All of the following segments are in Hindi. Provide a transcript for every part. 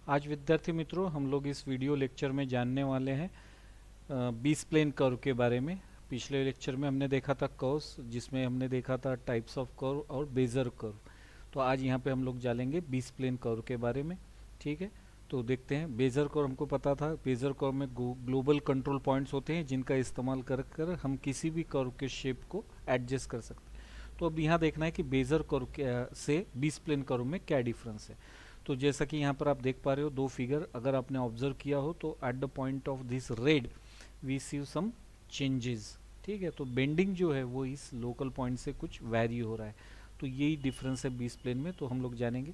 आज विद्यार्थी मित्रों हम लोग इस वीडियो लेक्चर में जानने वाले हैं बी स्प्लेन कर्व के बारे में। पिछले लेक्चर में हमने देखा था कर्व्स, जिसमें हमने देखा था टाइप्स ऑफ कर्व और बेजर कर्व। तो आज यहाँ पे हम लोग जानेंगे बी स्प्लेन कर्व के बारे में। ठीक है, तो देखते हैं। बेजर कर्व हमको पता था, बेजर कर्व में ग्लोबल कंट्रोल पॉइंट्स होते हैं जिनका इस्तेमाल कर कर हम किसी भी कर्व के शेप को एडजस्ट कर सकते हैं। तो अब यहाँ देखना है कि बेजर कर्व से बी स्प्लेन कर्व में क्या डिफरेंस है। तो जैसा कि यहाँ पर आप देख पा रहे हो दो फिगर, अगर आपने ऑब्जर्व किया हो तो at the point of this red we see some changes. ठीक है, तो बेंडिंग जो है वो इस लोकल पॉइंट से कुछ वैरी हो रहा है। तो यही डिफरेंस है बी स्प्लेन में, तो हम लोग जानेंगे।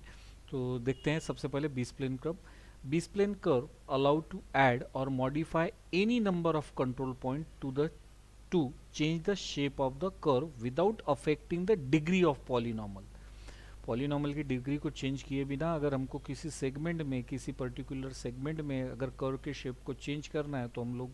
तो देखते हैं सबसे पहले B spline curve. B spline curve allow to add और modify any number of control point to change the shape of the curve without affecting the degree of polynomial. Polynomial की डिग्री को चेंज किए बिना अगर हमको किसी सेगमेंट में, किसी पर्टिकुलर सेगमेंट में अगर कर्व के शेप को चेंज करना है तो हम लोग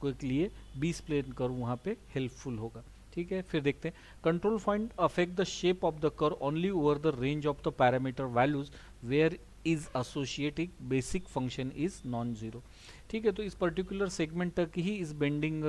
को के लिए बी स्प्लेन कर्व वहाँ पे हेल्पफुल होगा। ठीक है, फिर देखते हैं। Control point affect the shape of the curve only over the range of the parameter values where is associating basic function is non zero. ठीक है, तो इस पर्टिकुलर सेगमेंट तक ही इस बेंडिंग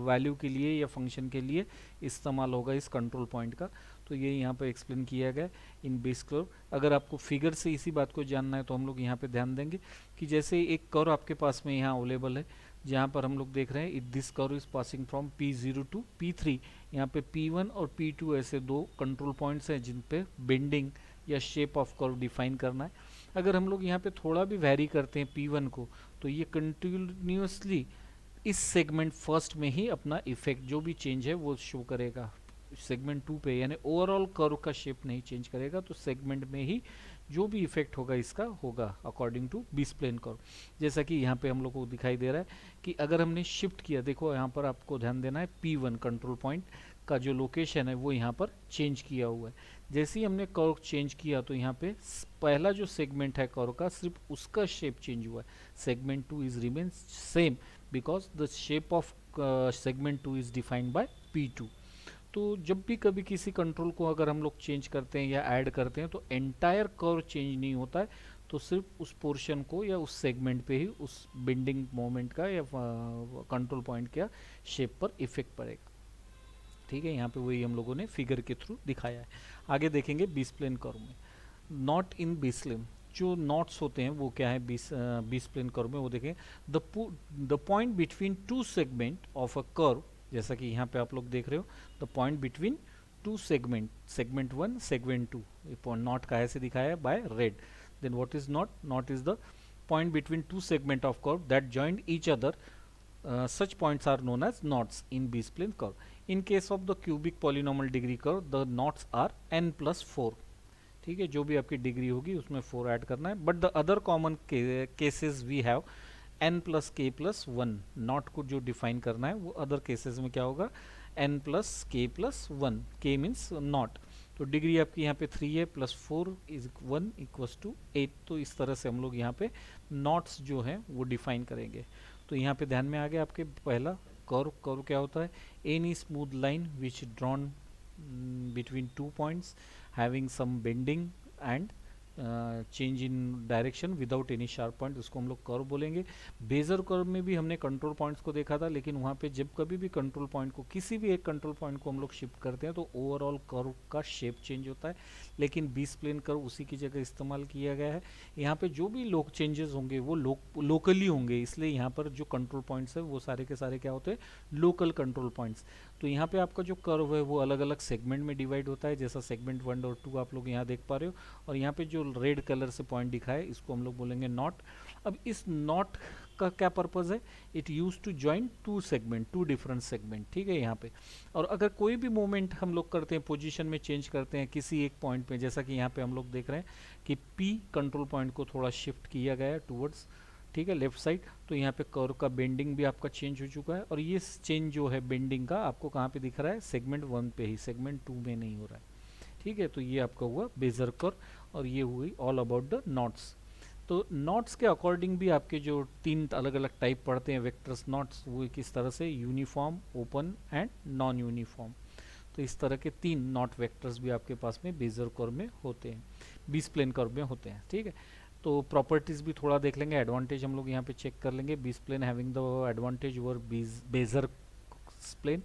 वैल्यू के लिए या फंक्शन के लिए इस्तेमाल होगा इस कंट्रोल पॉइंट का। तो ये यहाँ पे एक्सप्लेन किया गया इन बेस कर्व। अगर आपको फिगर से इसी बात को जानना है तो हम लोग यहाँ पे ध्यान देंगे कि जैसे एक कर्व आपके पास में यहाँ अवेलेबल है, जहाँ पर हम लोग देख रहे हैं this curve is passing from P0 to P3। यहाँ पे P1 और P2 ऐसे दो कंट्रोल पॉइंट्स हैं जिन पे बेंडिंग या शेप ऑफ कर्व डिफाइन करना है। अगर हम लोग यहाँ पे थोड़ा भी वैरी करते हैं P1 को, तो ये कंटिन्यूसली इस सेगमेंट फर्स्ट में ही अपना इफेक्ट जो भी चेंज है वो शो करेगा सेगमेंट 2 पे, यानी ओवरऑल कर्व का शेप नहीं चेंज करेगा। तो सेगमेंट में ही जो भी इफेक्ट होगा इसका होगा according to B spline curve. जैसा कि यहाँ पे हम लोग को दिखाई दे रहा है कि अगर हमने शिफ्ट किया, देखो यहाँ पर आपको ध्यान देना है P1 कंट्रोल पॉइंट का जो लोकेशन है वो यहाँ पर चेंज किया हुआ है। जैसे ही हमने कर्व चेंज किया तो यहाँ पे पहला जो सेगमेंट है कर्व का सिर्फ उसका शेप चेंज हुआ है। Segment 2 is remains same because the shape of segment 2 is defined by P2। तो जब भी कभी किसी कंट्रोल को अगर हम लोग चेंज करते हैं या ऐड करते हैं तो एंटायर कर्व चेंज नहीं होता है, तो सिर्फ उस पोर्शन को या उस सेगमेंट पे ही उस बेंडिंग मोमेंट का या कंट्रोल पॉइंट का शेप पर इफेक्ट पड़ेगा। ठीक है, यहाँ पे वही हम लोगों ने फिगर के थ्रू दिखाया है। आगे देखेंगे बी स्प्लेन कर्व में। नॉट इन बी स्प्लेन, जो नॉट्स होते हैं वो क्या है बी स्प्लेन कर्व में, वो देखें। The point between two segment of a curve, जैसा कि यहाँ पे आप लोग देख रहे हो, the point between two segment, segment 1 segment 2, knot का ऐसे दिखाया है by red. Then what is knot? Knot is the point between two segment of curve that joined each other, such points are known as knots in B-spline curve. In case of the cubic polynomial degree curve, the knots are n+4। ठीक है, जो भी आपकी डिग्री होगी उसमें 4 ऐड करना है। But the other common cases we have n+k+1। Knot को जो डिफाइन करना है वो अदर केसेस में क्या होगा? n+k+1। k means not. तो डिग्री आपकी यहाँ पे 3 है, +4 इज 1 इक्वल्स टू 8। तो इस तरह से हम लोग यहाँ पे नॉट्स जो हैं वो डिफाइन करेंगे। तो यहाँ पे ध्यान में आ गया आपके पहला कर्व क्या होता है? Any smooth line which drawn between 2 points having some bending and change in direction without any sharp point, उसको हम लोग कर्व बोलेंगे। बेजर कर्व में भी हमने कंट्रोल पॉइंट्स को देखा था, लेकिन वहाँ पे जब कभी भी कंट्रोल पॉइंट को, किसी भी एक कंट्रोल पॉइंट को हम लोग शिफ्ट करते हैं तो ओवरऑल कर्व का शेप चेंज होता है। लेकिन बी स्प्लेन कर्व उसी की जगह इस्तेमाल किया गया है। यहाँ पे जो भी चेंजेस होंगे वो लोकली होंगे, इसलिए यहाँ पर जो कंट्रोल पॉइंट्स है वो सारे के सारे क्या होते हैं? Local control points. तो यहाँ पे आपका जो कर्व है वो अलग अलग सेगमेंट में डिवाइड होता है, जैसा सेगमेंट 1 और 2 आप लोग यहाँ देख पा रहे हो। और यहाँ पे जो रेड कलर से पॉइंट दिखा है इसको हम लोग बोलेंगे नॉट। अब इस नॉट का क्या पर्पज है? It use to join two different segment. ठीक है, यहाँ पे और अगर कोई भी मूवमेंट हम लोग करते हैं, पोजीशन में चेंज करते हैं किसी एक पॉइंट पे, जैसा कि यहाँ पे हम लोग देख रहे हैं कि P कंट्रोल पॉइंट को थोड़ा शिफ्ट किया गया है टूवर्ड्स, ठीक है, लेफ्ट साइड। तो यहाँ पे कर्व का बेंडिंग भी आपका चेंज हो चुका है, और ये चेंज जो है बेंडिंग का आपको कहाँ पे दिख रहा है? सेगमेंट 1 पे ही, सेगमेंट 2 में नहीं हो रहा है। ठीक है, तो ये आपका हुआ बेजर कर्व, और ये हुई ऑल अबाउट द नॉट्स। तो नॉट्स के अकॉर्डिंग भी आपके जो 3 अलग अलग टाइप पढ़ते हैं वेक्टर्स नॉट्स, वो किस तरह से? Uniform, open and non uniform. तो इस तरह के 3 नॉट वेक्टर्स भी आपके पास में बेजर कर्व में होते हैं, बी स्प्लेन कर्व में होते हैं। ठीक है, तो प्रॉपर्टीज़ भी थोड़ा देख लेंगे, एडवांटेज हम लोग यहाँ पे चेक कर लेंगे। B spline having the advantage over Bezier spline,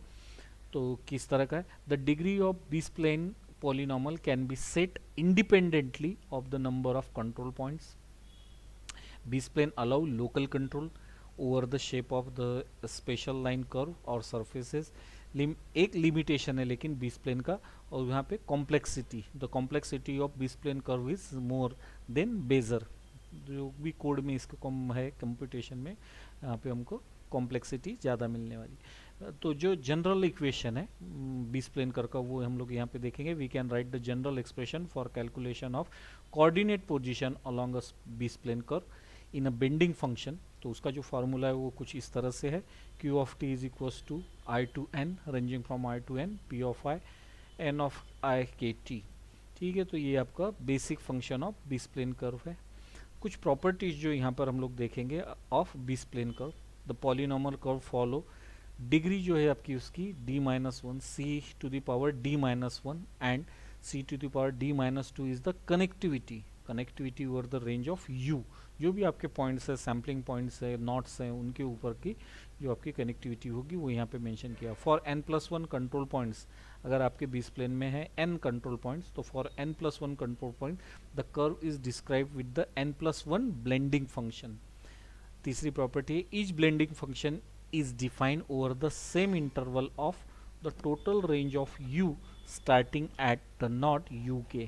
तो किस तरह का है। The degree of B spline polynomial can be set independently of the number of control points. B-spline allow local control over the shape of the special line curve or surfaces. एक लिमिटेशन है लेकिन बी स्प्लेन का, और यहाँ पे complexity, the complexity of B spline curve is more than Bezier. जो भी कोड में इसका कम है कंप्यूटेशन में, यहाँ पे हमको कॉम्प्लेक्सिटी ज़्यादा मिलने वाली। तो जो जनरल इक्वेशन है बी स्प्लेन कर्व का वो हम लोग यहाँ पे देखेंगे। We can write the general expression for calculation of coordinate position along a B spline curve in a bending function. तो उसका जो फार्मूला है वो कुछ इस तरह से है, Q of T is equals to I to N ranging from I to N P of I N of I K T. ठीक है, तो ये आपका basic function of B spline curve है। कुछ प्रॉपर्टीज जो यहाँ पर हम लोग देखेंगे of B spline curve. The polynomial curve follow, degree जो है आपकी उसकी d-1 c to the power d-1 and c to the power d-2 is the connectivity over the range of u। जो भी आपके पॉइंट्स है, सैम्पलिंग पॉइंट्स है, नॉट्स हैं, उनके ऊपर की जो आपकी कनेक्टिविटी होगी वो यहाँ पे मेंशन किया। फॉर n+1 कंट्रोल पॉइंट्स, अगर आपके बी स्प्लेन में है n कंट्रोल पॉइंट्स, तो for n+1 control point the curve is describe with the n+1 blending function. तीसरी प्रॉपर्टी है each blending function is defined over the same interval of the total range of u starting at the knot uk।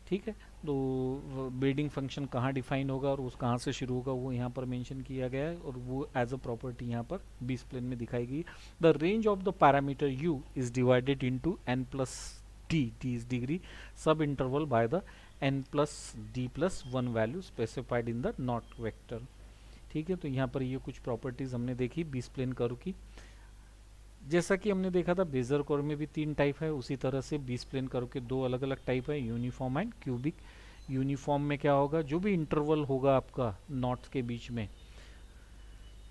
ठीक है, तो ब्लेंडिंग फंक्शन कहाँ डिफाइन होगा और उस कहाँ से शुरू होगा वो यहाँ पर मेंशन किया गया है, और वो एज अ प्रॉपर्टी यहाँ पर बी स्प्लेन में दिखाई गई। The range of the parameter u is divided into n plus d, d is degree, सब interval by the n plus d plus 1 value specified in the not vector. ठीक है, तो यहाँ पर ये कुछ प्रॉपर्टीज हमने देखी बी स्प्लेन कर्व की। जैसा कि हमने देखा था बेजर कर्व में भी 3 टाइप है, उसी तरह से बी स्प्लेन कर्व के 2 अलग अलग टाइप है, यूनिफॉर्म एंड क्यूबिक। यूनिफॉर्म में क्या होगा, जो भी इंटरवल होगा आपका नॉट्स के बीच में,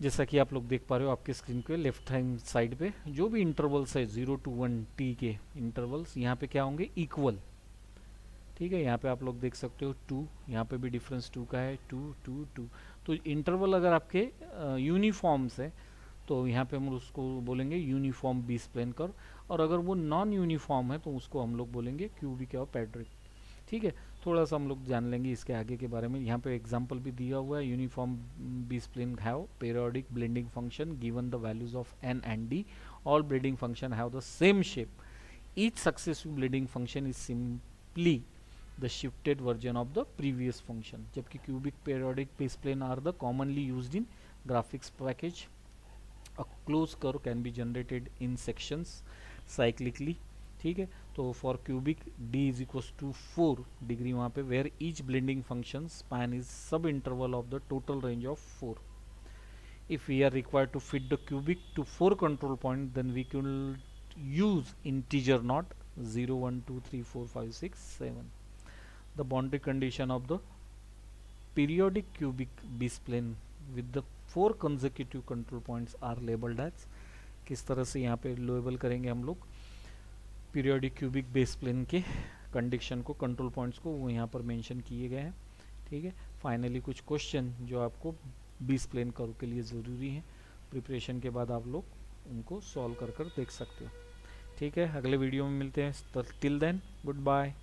जैसा कि आप लोग देख पा रहे हो आपके स्क्रीन पे लेफ्ट हैंड साइड पे, जो भी इंटरवल्स है 0 to 1 t के इंटरवल्स यहाँ पे क्या होंगे, इक्वल। ठीक है, यहाँ पे आप लोग देख सकते हो 2, यहाँ पे भी डिफरेंस 2 का है, 2 2 2। तो इंटरवल अगर आपके यूनिफॉर्म्स है तो यहाँ पे हम उसको बोलेंगे यूनिफॉर्म बी स्प्लेन कर्व, और अगर वो नॉन यूनिफॉर्म है तो उसको हम लोग बोलेंगे क्यूबिक और पैड्रिक। ठीक है, थोड़ा सा हम लोग जान लेंगे इसके आगे के बारे में। यहाँ पे एग्जांपल भी दिया हुआ है। Uniform B spline have periodic blending function given the values of n and d, all blending function have the same shape, each successive blending function is simply the shifted version of the previous function। जबकि cubic periodic base plane are the commonly used in graphics package। a closed curve can be generated in sections cyclically। ठीक है, तो for cubic d is equals to 4 degree वहाँ पे, where each blending function span is sub interval of the total range of 4। if we are required to fit the cubic to 4 control point, then we can use integer not 0 1 2 3 4 5 6 7। the boundary condition of the periodic cubic B-spline with the 4 consecutive control points are labeled as। किस तरह से यहाँ पे लेबल करेंगे हम लोग पीरियोडिक क्यूबिक बेस प्लेन के कंडीशन को, कंट्रोल पॉइंट्स को, वो यहाँ पर मेंशन किए गए हैं। ठीक है, फाइनली कुछ क्वेश्चन जो आपको बी स्प्लेन कर्व के लिए ज़रूरी है, प्रिपरेशन के बाद आप लोग उनको सॉल्व कर देख सकते हो। ठीक है, अगले वीडियो में मिलते हैं, टिल देन गुड बाय।